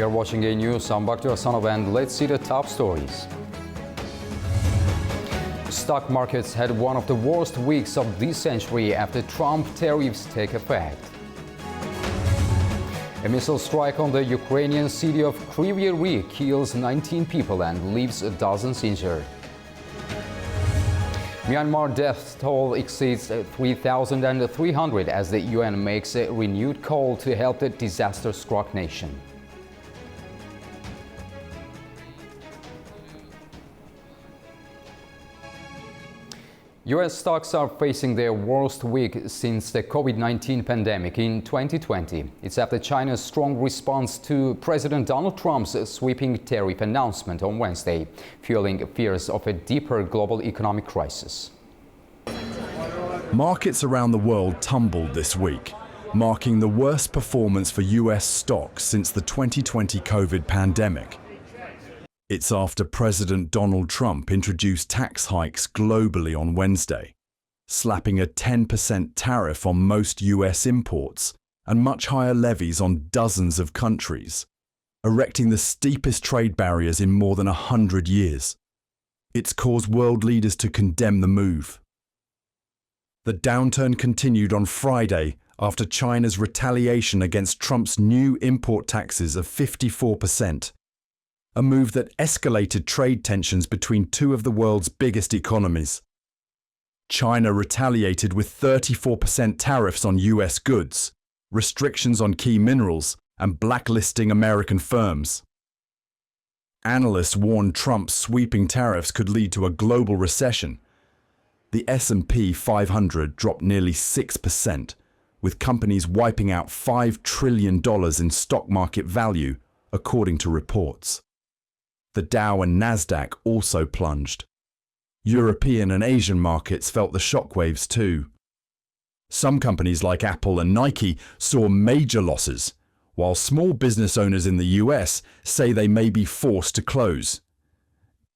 You're watching A News. I'm Bakhtiar Sanov, and let's see the top stories. Stock markets had one of the worst weeks of this century after Trump tariffs take effect. A missile strike on the Ukrainian city of Kryvyi Rih kills 19 people and leaves dozens injured. Myanmar death toll exceeds 3,300 as the UN makes a renewed call to help the disaster-struck nation. U.S. stocks are facing their worst week since the COVID-19 pandemic in 2020. It's after China's strong response to President Donald Trump's sweeping tariff announcement on Wednesday, fueling fears of a deeper global economic crisis. Markets around the world tumbled this week, marking the worst performance for U.S. stocks since the 2020 COVID pandemic. It's after President Donald Trump introduced tax hikes globally on Wednesday, slapping a 10% tariff on most US imports and much higher levies on dozens of countries, erecting the steepest trade barriers in more than 100 years. It's caused world leaders to condemn the move. The downturn continued on Friday after China's retaliation against Trump's new import taxes of 54%. A move that escalated trade tensions between two of the world's biggest economies. China retaliated with 34% tariffs on US goods, restrictions on key minerals, and blacklisting American firms. Analysts warned Trump's sweeping tariffs could lead to a global recession. The S&P 500 dropped nearly 6%, with companies wiping out $5 trillion in stock market value, according to reports. The Dow and Nasdaq also plunged. European and Asian markets felt the shockwaves too. Some companies like Apple and Nike saw major losses, while small business owners in the US say they may be forced to close.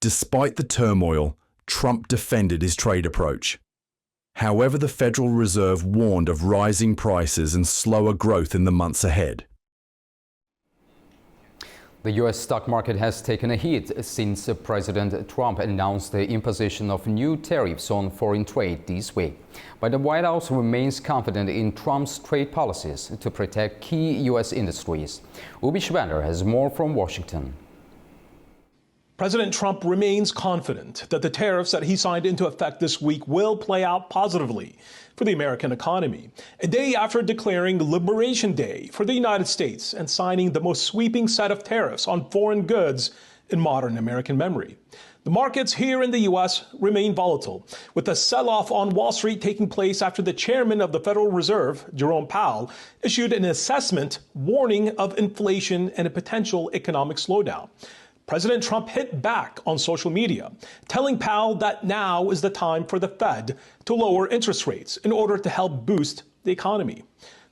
Despite the turmoil, Trump defended his trade approach. However, the Federal Reserve warned of rising prices and slower growth in the months ahead. The U.S. stock market has taken a hit since President Trump announced the imposition of new tariffs on foreign trade this week. But the White House remains confident in Trump's trade policies to protect key U.S. industries. Ubi Shbander has more from Washington. President Trump remains confident that the tariffs that he signed into effect this week will play out positively for the American economy, a day after declaring Liberation Day for the United States and signing the most sweeping set of tariffs on foreign goods in modern American memory. The markets here in the U.S. remain volatile, with a sell-off on Wall Street taking place after the chairman of the Federal Reserve, Jerome Powell, issued an assessment warning of inflation and a potential economic slowdown. President Trump hit back on social media, telling Powell that now is the time for the Fed to lower interest rates in order to help boost the economy.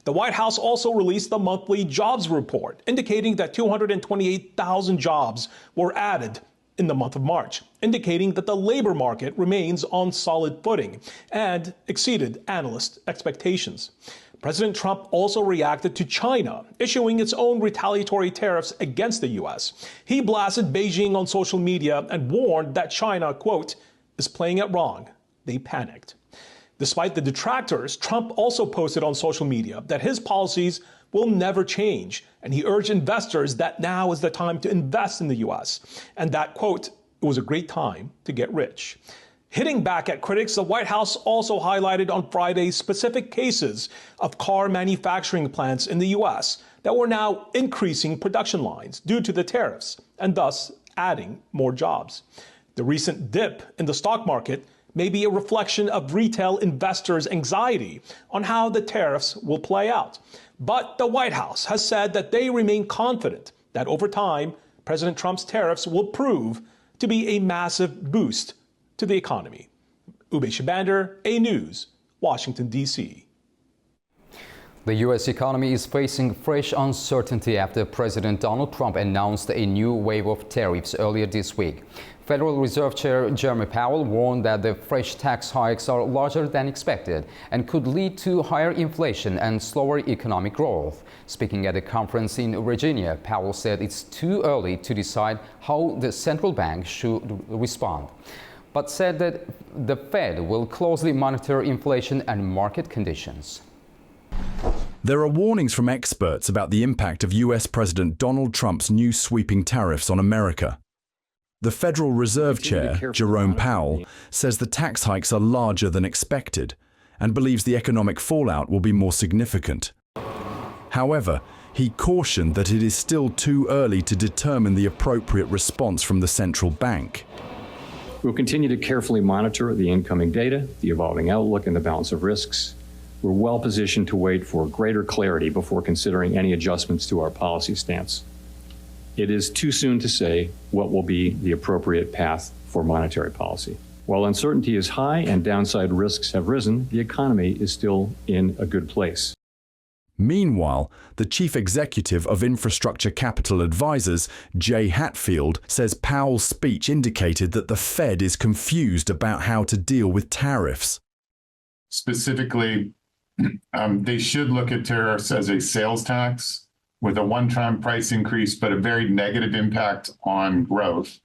The White House also released the monthly jobs report, indicating that 228,000 jobs were added in the month of March, indicating that the labor market remains on solid footing and exceeded analyst expectations. President Trump also reacted to China, issuing its own retaliatory tariffs against the U.S. He blasted Beijing on social media and warned that China, quote, is playing it wrong. They panicked. Despite the detractors, Trump also posted on social media that his policies will never change, and he urged investors that now is the time to invest in the U.S. and that, quote, it was a great time to get rich. Hitting back at critics, the White House also highlighted on Friday specific cases of car manufacturing plants in the U.S. that were now increasing production lines due to the tariffs and thus adding more jobs. The recent dip in the stock market may be a reflection of retail investors' anxiety on how the tariffs will play out. But the White House has said that they remain confident that over time, President Trump's tariffs will prove to be a massive boost to the economy. Ubi Shbander, A News, Washington, D.C. The U.S. economy is facing fresh uncertainty after President Donald Trump announced a new wave of tariffs earlier this week. Federal Reserve Chair Jerome Powell warned that the fresh tax hikes are larger than expected and could lead to higher inflation and slower economic growth. Speaking at a conference in Virginia, Powell said it's too early to decide how the central bank should respond, but said that the Fed will closely monitor inflation and market conditions. There are warnings from experts about the impact of US President Donald Trump's new sweeping tariffs on America. The Federal Reserve Chair, Jerome Powell, says the tax hikes are larger than expected and believes the economic fallout will be more significant. However, he cautioned that it is still too early to determine the appropriate response from the central bank. We'll continue to carefully monitor the incoming data, the evolving outlook, and the balance of risks. We're well positioned to wait for greater clarity before considering any adjustments to our policy stance. It is too soon to say what will be the appropriate path for monetary policy. While uncertainty is high and downside risks have risen, the economy is still in a good place. Meanwhile, the chief executive of Infrastructure Capital Advisors, Jay Hatfield, says Powell's speech indicated that the Fed is confused about how to deal with tariffs. Specifically, they should look at tariffs as a sales tax with a one-time price increase, but a very negative impact on growth.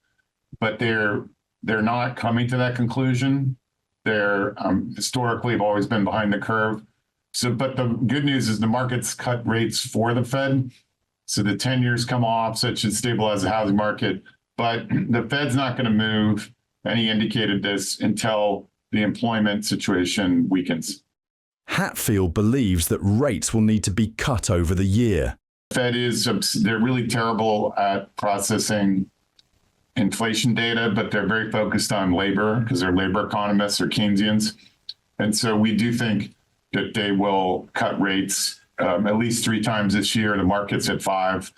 But they're not coming to that conclusion. They're historically have always been behind the curve. But the good news is the market's cut rates for the Fed. So the 10 years come off, so it should stabilize the housing market. But the Fed's not going to move, and he indicated this, until the employment situation weakens. Hatfield believes that rates will need to be cut over the year. Fed they're really terrible at processing inflation data, but they're very focused on labor because they're labor economists or Keynesians. And so we do think that they will cut rates at least 3 times this year. The market's at 5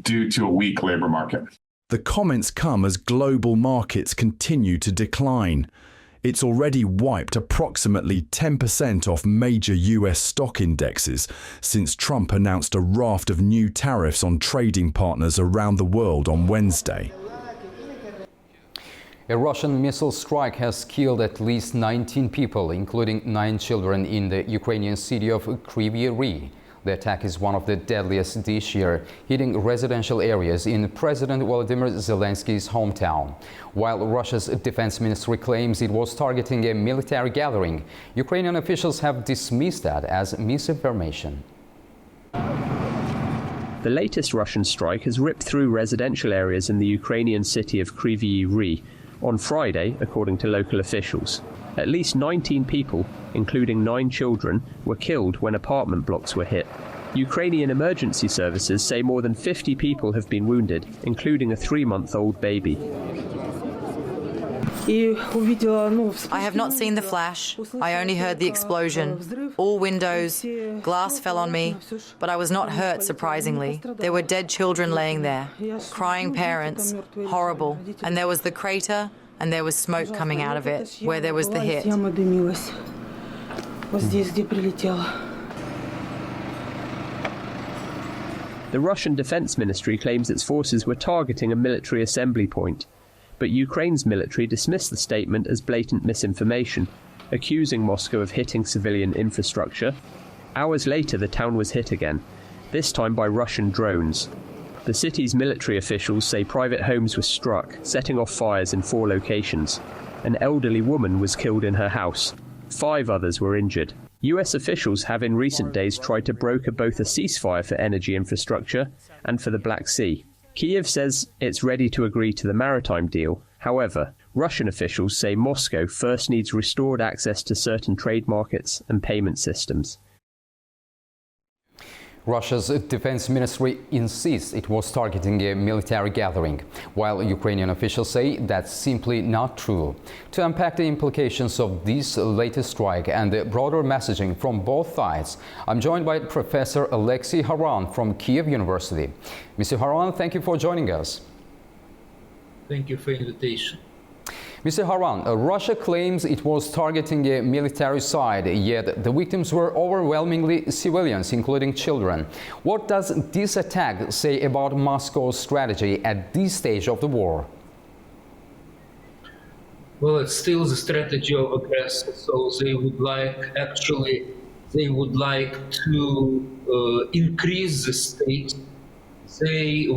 due to a weak labor market. The comments come as global markets continue to decline. It's already wiped approximately 10% off major US stock indexes since Trump announced a raft of new tariffs on trading partners around the world on Wednesday. A Russian missile strike has killed at least 19 people, including 9 children, in the Ukrainian city of Kryvyi Rih. The attack is one of the deadliest this year, hitting residential areas in President Volodymyr Zelensky's hometown. While Russia's defense ministry claims it was targeting a military gathering, Ukrainian officials have dismissed that as misinformation. The latest Russian strike has ripped through residential areas in the Ukrainian city of Kryvyi Rih on Friday, according to local officials. At least 19 people, including 9 children, were killed when apartment blocks were hit. Ukrainian emergency services say more than 50 people have been wounded, including a 3-month-old baby. I have not seen the flash. I only heard the explosion. All windows, glass fell on me, but I was not hurt, surprisingly. There were dead children laying there, crying parents, horrible. And there was the crater, and there was smoke coming out of it, where there was the hit. The Russian Defense Ministry claims its forces were targeting a military assembly point, but Ukraine's military dismissed the statement as blatant misinformation, accusing Moscow of hitting civilian infrastructure. Hours later, the town was hit again, this time by Russian drones. The city's military officials say private homes were struck, setting off fires in 4 locations. An elderly woman was killed in her house. 5 others were injured. US officials have in recent days tried to broker both a ceasefire for energy infrastructure and for the Black Sea. Kyiv says it's ready to agree to the maritime deal. However, Russian officials say Moscow first needs restored access to certain trade markets and payment systems. Russia's defense ministry insists it was targeting a military gathering, while Ukrainian officials say that's simply not true. To unpack the implications of this latest strike and the broader messaging from both sides, I'm joined by Professor Alexei Haran from Kyiv University. Mr. Haran, thank you for joining us. Thank you for the invitation. Mr. Haran, Russia claims it was targeting a military site, yet the victims were overwhelmingly civilians, including children. What does this attack say about Moscow's strategy at this stage of the war? Well, it's still the strategy of aggressors, so they would like to increase the stakes. They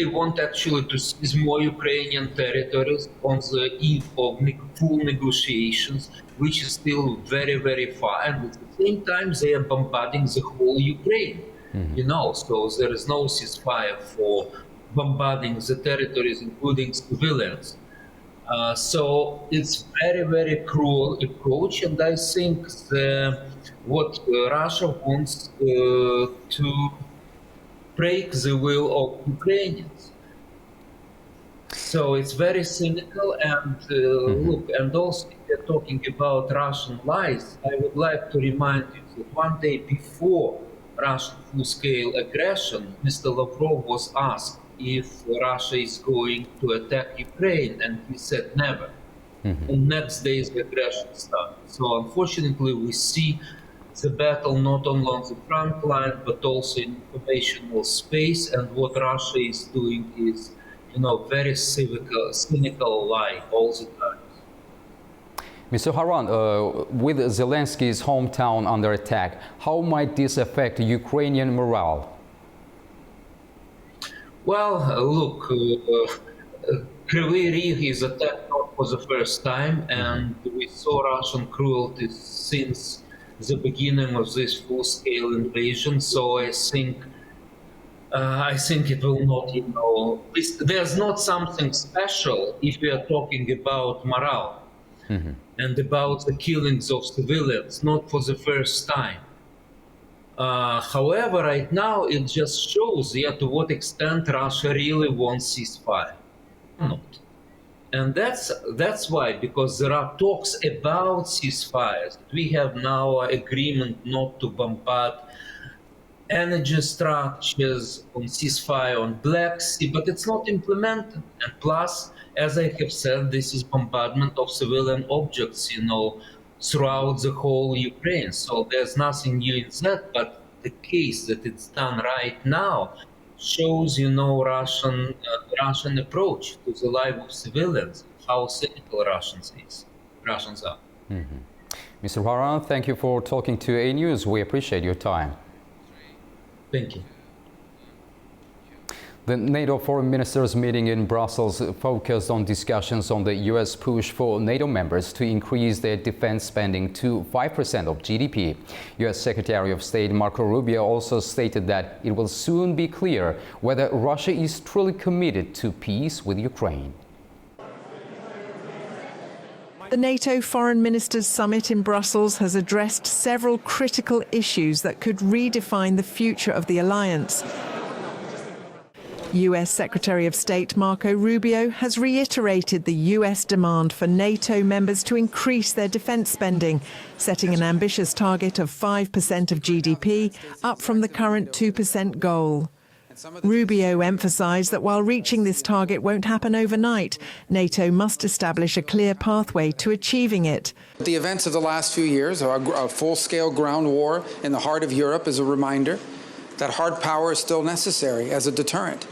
want actually to seize more Ukrainian territories on the eve of full negotiations, which is still very, very far. And at the same time, they are bombarding the whole Ukraine, so there is no ceasefire for bombarding the territories, including civilians. So it's very, very cruel approach, and I think what Russia wants to break the will of Ukrainians. So it's very cynical, and look, and also if we're talking about Russian lies, I would like to remind you that one day before Russian full-scale aggression, Mr. Lavrov was asked if Russia is going to attack Ukraine, and he said never. And next day the aggression started. So unfortunately we see the battle not only on the front line, but also in informational space, and what Russia is doing is, very cynical lie all the time. Mr. Haran, with Zelensky's hometown under attack, how might this affect Ukrainian morale? Well, look, Kryvyi Rih is attacked not for the first time, and we saw Russian cruelty since the beginning of this full-scale invasion. So I think it will not, there's not something special if we are talking about morale and about the killings of civilians, not for the first time. However, right now it just shows to what extent Russia really wants ceasefire. Not. And that's why, because there are talks about ceasefires. We have now an agreement not to bombard energy structures, on ceasefire on Black Sea, but it's not implemented. And plus, as I have said, this is bombardment of civilian objects, throughout the whole Ukraine. So there's nothing new in that, but the case that it's done right now shows, Russian approach to the life of civilians, how cynical Russians are. Mr. Haran, thank you for talking to A News. We appreciate your time. Thank you. The NATO foreign ministers meeting in Brussels focused on discussions on the U.S. push for NATO members to increase their defense spending to 5% of GDP. U.S. Secretary of State Marco Rubio also stated that it will soon be clear whether Russia is truly committed to peace with Ukraine. The NATO Foreign Ministers Summit in Brussels has addressed several critical issues that could redefine the future of the alliance. US Secretary of State Marco Rubio has reiterated the US demand for NATO members to increase their defense spending, setting an ambitious target of 5% of GDP, up from the current 2% goal. Rubio emphasized that while reaching this target won't happen overnight, NATO must establish a clear pathway to achieving it. The events of the last few years, a full-scale ground war in the heart of Europe, is a reminder that hard power is still necessary as a deterrent.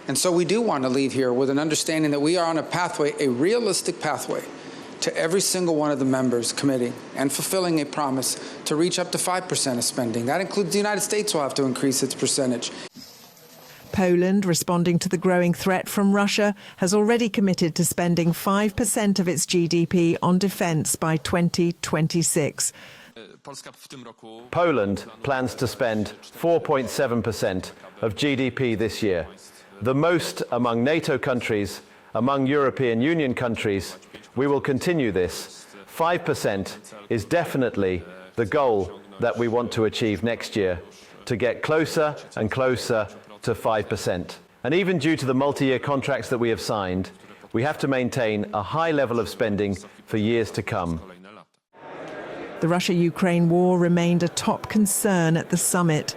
And so we do want to leave here with an understanding that we are on a pathway, a realistic pathway, to every single one of the members committing and fulfilling a promise to reach up to 5% of spending. That includes the United States will have to increase its percentage. Poland, responding to the growing threat from Russia, has already committed to spending 5% of its GDP on defence by 2026. Poland plans to spend 4.7% of GDP this year, the most among NATO countries, among European Union countries. We will continue this. 5% is definitely the goal that we want to achieve next year, to get closer and closer to 5%. And even due to the multi-year contracts that we have signed, we have to maintain a high level of spending for years to come. The Russia-Ukraine war remained a top concern at the summit.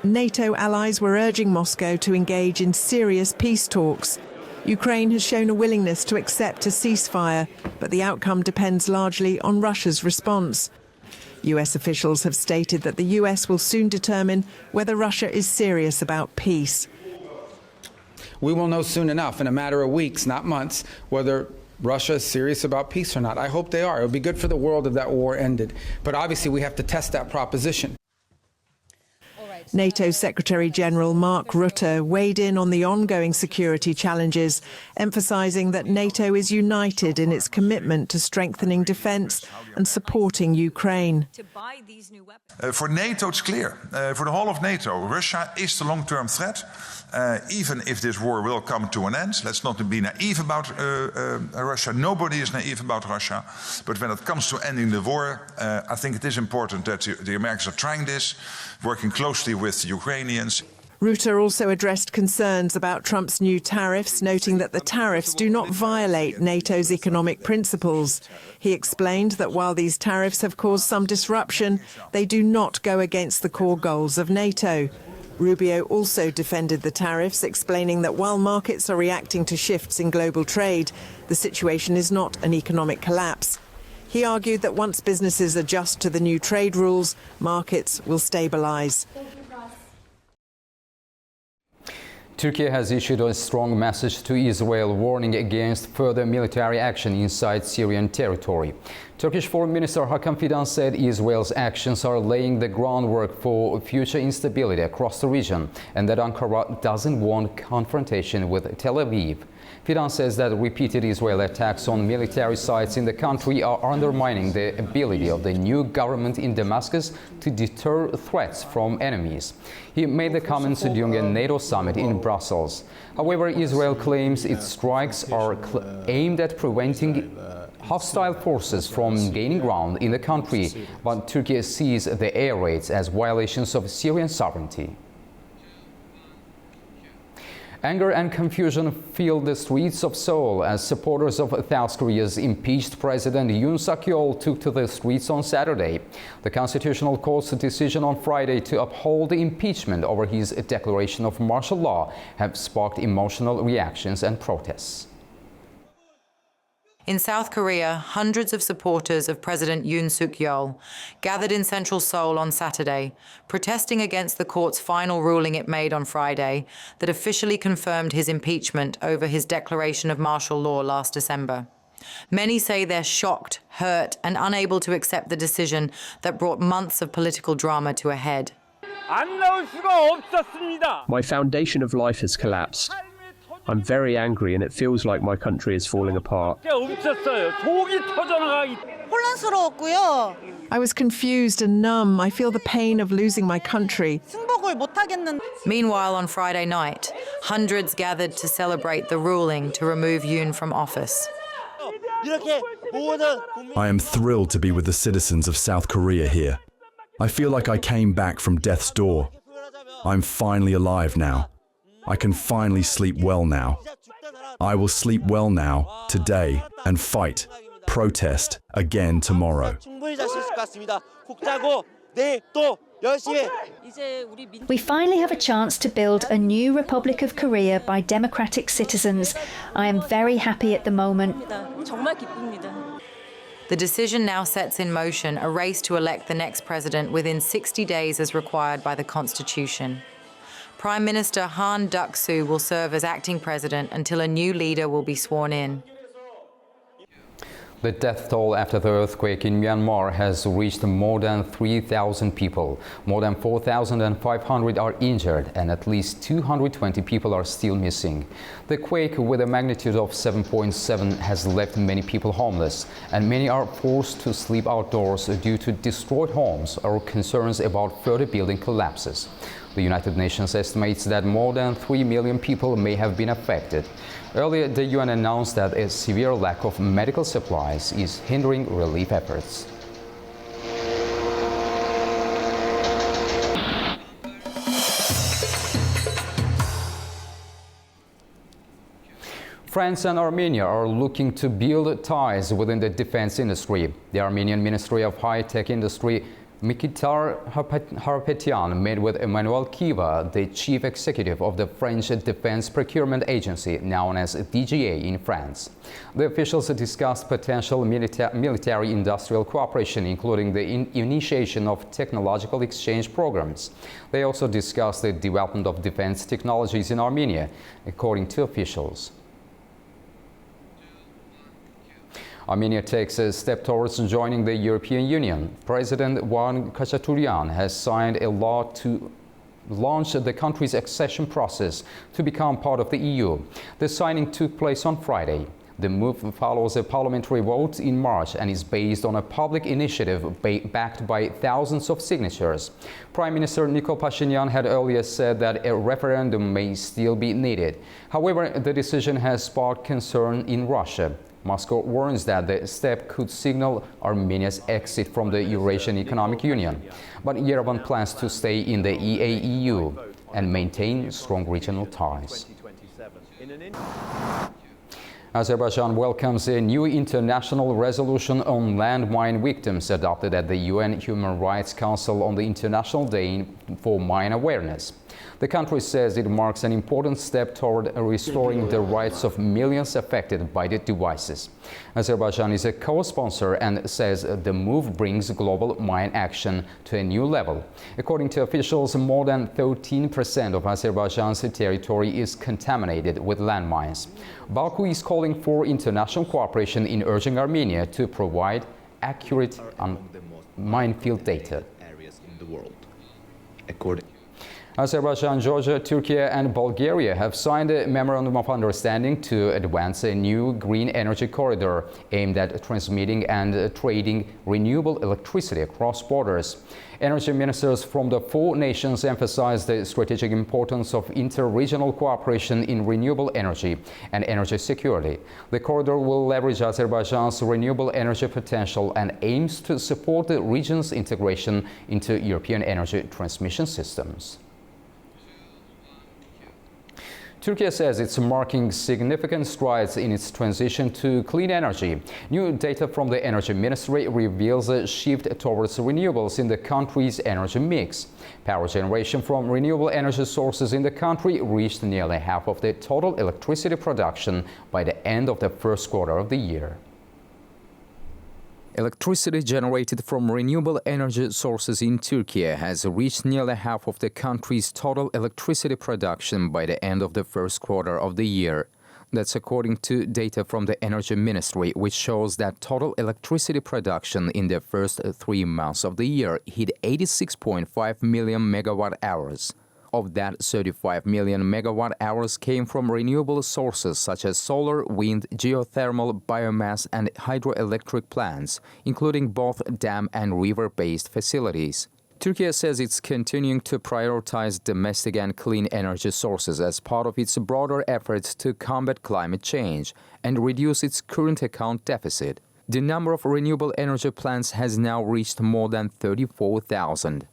NATO allies were urging Moscow to engage in serious peace talks. Ukraine has shown a willingness to accept a ceasefire, but the outcome depends largely on Russia's response. US officials have stated that the US will soon determine whether Russia is serious about peace. We will know soon enough, in a matter of weeks, not months, whether Russia is serious about peace or not. I hope they are. It would be good for the world if that war ended. But obviously we have to test that proposition. NATO Secretary-General Mark Rutte weighed in on the ongoing security challenges, emphasising that NATO is united in its commitment to strengthening defence and supporting Ukraine. For NATO, it's clear. For the whole of NATO, Russia is the long-term threat. Even if this war will come to an end, let's not be naive about Russia. Nobody is naive about Russia. But when it comes to ending the war, I think it is important that the Americans are trying this, working closely with the Ukrainians. Rutte also addressed concerns about Trump's new tariffs, noting that the tariffs do not violate NATO's economic principles. He explained that while these tariffs have caused some disruption, they do not go against the core goals of NATO. Rubio also defended the tariffs, explaining that while markets are reacting to shifts in global trade, the situation is not an economic collapse. He argued that once businesses adjust to the new trade rules, markets will stabilise. Turkey has issued a strong message to Israel warning against further military action inside Syrian territory. Turkish Foreign Minister Hakan Fidan said Israel's actions are laying the groundwork for future instability across the region and that Ankara doesn't want confrontation with Tel Aviv. Fidan says that repeated Israeli attacks on military sites in the country are undermining the ability of the new government in Damascus to deter threats from enemies. He made the comments during a NATO summit in Brussels. However, Israel claims its strikes are aimed at preventing hostile forces from gaining ground in the country, but Turkey sees the air raids as violations of Syrian sovereignty. Anger and confusion filled the streets of Seoul as supporters of South Korea's impeached President Yoon Suk-yeol took to the streets on Saturday. The Constitutional Court's decision on Friday to uphold the impeachment over his declaration of martial law have sparked emotional reactions and protests. In South Korea, hundreds of supporters of President Yoon Suk-yeol gathered in central Seoul on Saturday, protesting against the court's final ruling it made on Friday that officially confirmed his impeachment over his declaration of martial law last December. Many say they're shocked, hurt, and unable to accept the decision that brought months of political drama to a head. My foundation of life has collapsed. I'm very angry and it feels like my country is falling apart. I was confused and numb. I feel the pain of losing my country. Meanwhile, on Friday night, hundreds gathered to celebrate the ruling to remove Yoon from office. I am thrilled to be with the citizens of South Korea here. I feel like I came back from death's door. I'm finally alive now. I can finally sleep well now. I will sleep well now, today, and fight, protest again tomorrow. We finally have a chance to build a new Republic of Korea by democratic citizens. I am very happy at the moment. The decision now sets in motion a race to elect the next president within 60 days as required by the Constitution. Prime Minister Han Duck-soo will serve as acting president until a new leader will be sworn in. The death toll after the earthquake in Myanmar has reached more than 3,000 people. More than 4,500 are injured and at least 220 people are still missing. The quake with a magnitude of 7.7 has left many people homeless, and many are forced to sleep outdoors due to destroyed homes or concerns about further building collapses. The United Nations estimates that more than 3 million people may have been affected. Earlier, the UN announced that a severe lack of medical supplies is hindering relief efforts. France and Armenia are looking to build ties within the defense industry. The Armenian Ministry of High-Tech Industry Mikhail Harapetian met with Emmanuel Kiva, the chief executive of the French Defense Procurement Agency, known as DGA in France. The officials discussed potential military-industrial cooperation, including the initiation of technological exchange programs. They also discussed the development of defense technologies in Armenia, according to officials. Armenia takes a step towards joining the European Union. President Van Khachaturian has signed a law to launch the country's accession process to become part of the EU. The signing took place on Friday. The move follows a parliamentary vote in March and is based on a public initiative backed by thousands of signatures. Prime Minister Nikol Pashinyan had earlier said that a referendum may still be needed. However, the decision has sparked concern in Russia. Moscow warns that the step could signal Armenia's exit from the Eurasian Economic Union. But Yerevan plans to stay in the EAEU and maintain strong regional ties. Azerbaijan welcomes a new international resolution on landmine victims adopted at the UN Human Rights Council on the International Day for Mine Awareness. The country says it marks an important step toward restoring the rights of millions affected by the devices. Azerbaijan is a co-sponsor and says the move brings global mine action to a new level. According to officials, more than 13% of Azerbaijan's territory is contaminated with landmines. Baku is calling for international cooperation in urging Armenia to provide accurate minefield data. Azerbaijan, Georgia, Turkey and Bulgaria have signed a memorandum of understanding to advance a new green energy corridor aimed at transmitting and trading renewable electricity across borders. Energy ministers from the four nations emphasized the strategic importance of inter-regional cooperation in renewable energy and energy security. The corridor will leverage Azerbaijan's renewable energy potential and aims to support the region's integration into European energy transmission systems. Turkey says it's marking significant strides in its transition to clean energy. New data from the Energy Ministry reveals a shift towards renewables in the country's energy mix. Power generation from renewable energy sources in the country reached nearly half of the total electricity production by the end of the first quarter of the year. Electricity generated from renewable energy sources in Turkey has reached nearly half of the country's total electricity production by the end of the first quarter of the year. That's according to data from the Energy Ministry, which shows that total electricity production in the first 3 months of the year hit 86.5 million megawatt hours. Of that, 35 million megawatt hours came from renewable sources such as solar, wind, geothermal, biomass and hydroelectric plants, including both dam and river-based facilities. Turkey says it's continuing to prioritize domestic and clean energy sources as part of its broader efforts to combat climate change and reduce its current account deficit. The number of renewable energy plants has now reached more than 34,000.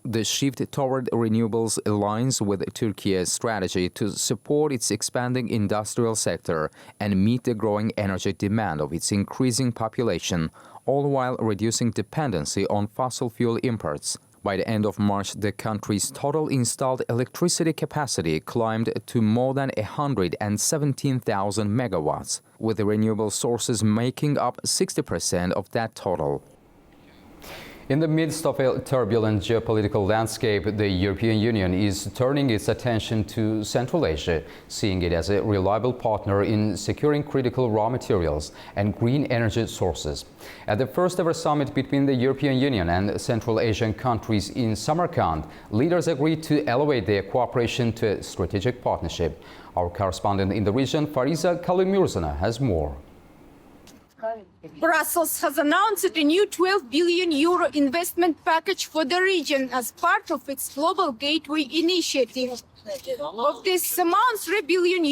The shift toward renewables aligns with Turkey's strategy to support its expanding industrial sector and meet the growing energy demand of its increasing population, all while reducing dependency on fossil fuel imports. By the end of March, the country's total installed electricity capacity climbed to more than 117,000 megawatts, with renewable sources making up 60% of that total. In the midst of a turbulent geopolitical landscape, the European Union is turning its attention to Central Asia, seeing it as a reliable partner in securing critical raw materials and green energy sources. At the first-ever summit between the European Union and Central Asian countries in Samarkand, leaders agreed to elevate their cooperation to a strategic partnership. Our correspondent in the region, Fariza Kalimurzana, has more. Brussels has announced a new €12 billion investment package for the region as part of its Global Gateway initiative. Of this amount, €3 billion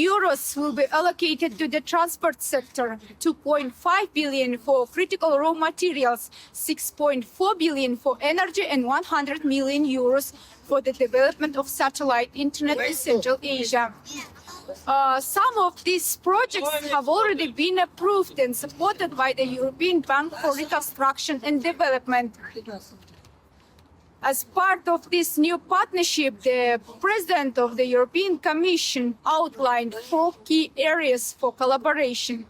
will be allocated to the transport sector, €2.5 billion for critical raw materials, €6.4 billion for energy, and €100 million for the development of satellite internet in Central Asia. Some of these projects have already been approved and supported by the European Bank for Reconstruction and Development. As part of this new partnership, the President of the European Commission outlined 4 key areas for collaboration.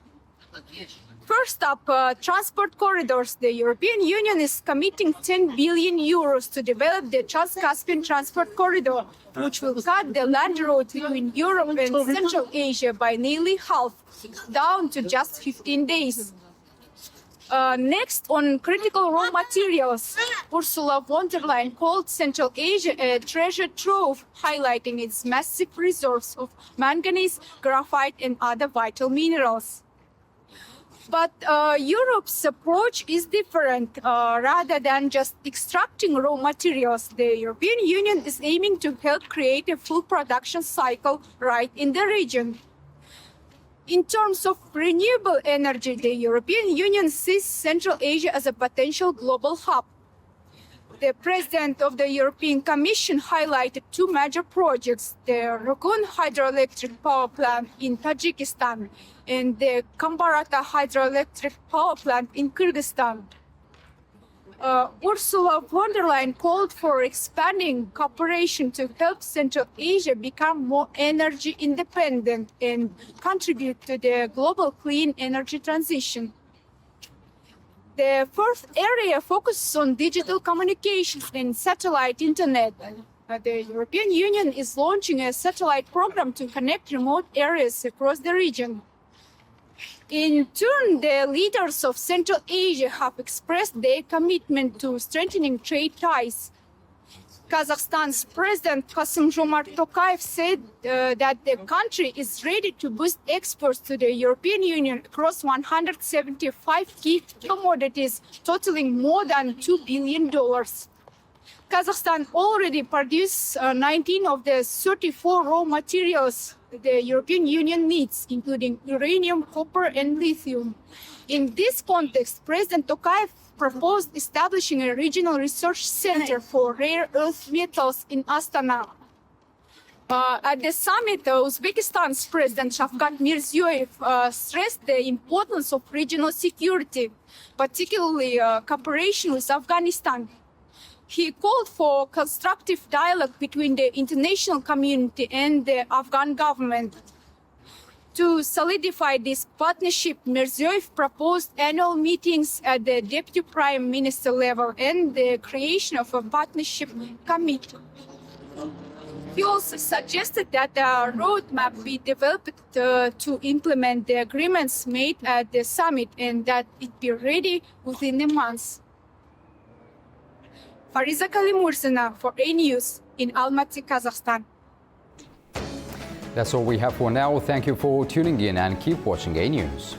First up, transport corridors. The European Union is committing 10 billion euros to develop the Trans-Caspian Transport Corridor, which will cut the land road between Europe and Central Asia by nearly half, down to just 15 days. Next, on critical raw materials, Ursula von der Leyen called Central Asia a treasure trove, highlighting its massive reserves of manganese, graphite, and other vital minerals. But Europe's approach is different. Rather than just extracting raw materials, the European Union is aiming to help create a full production cycle right in the region. In terms of renewable energy, the European Union sees Central Asia as a potential global hub. The President of the European Commission highlighted 2 major projects, the Rogun hydroelectric power plant in Tajikistan and the Kambarata hydroelectric power plant in Kyrgyzstan. Ursula von der Leyen called for expanding cooperation to help Central Asia become more energy independent and contribute to the global clean energy transition. The fourth area focuses on digital communications and satellite internet. The European Union is launching a satellite program to connect remote areas across the region. In turn, the leaders of Central Asia have expressed their commitment to strengthening trade ties. Kazakhstan's President Kassym-Jomart Tokayev said that the country is ready to boost exports to the European Union across 175 key commodities, totaling more than $2 billion. Kazakhstan already produces 19 of the 34 raw materials the European Union needs, including uranium, copper, and lithium. In this context, President Tokayev proposed establishing a regional research center for rare earth metals in Astana. At the summit, Uzbekistan's President Shavkat Mirziyoyev stressed the importance of regional security, particularly cooperation with Afghanistan. He called for constructive dialogue between the international community and the Afghan government. To solidify this partnership, Mirziyoyev proposed annual meetings at the Deputy Prime Minister level and the creation of a partnership committee. He also suggested that a roadmap be developed to implement the agreements made at the summit and that it be ready within a month. Fariza Kalimursina for A News in Almaty, Kazakhstan. That's all we have for now. Thank you for tuning in and keep watching A News.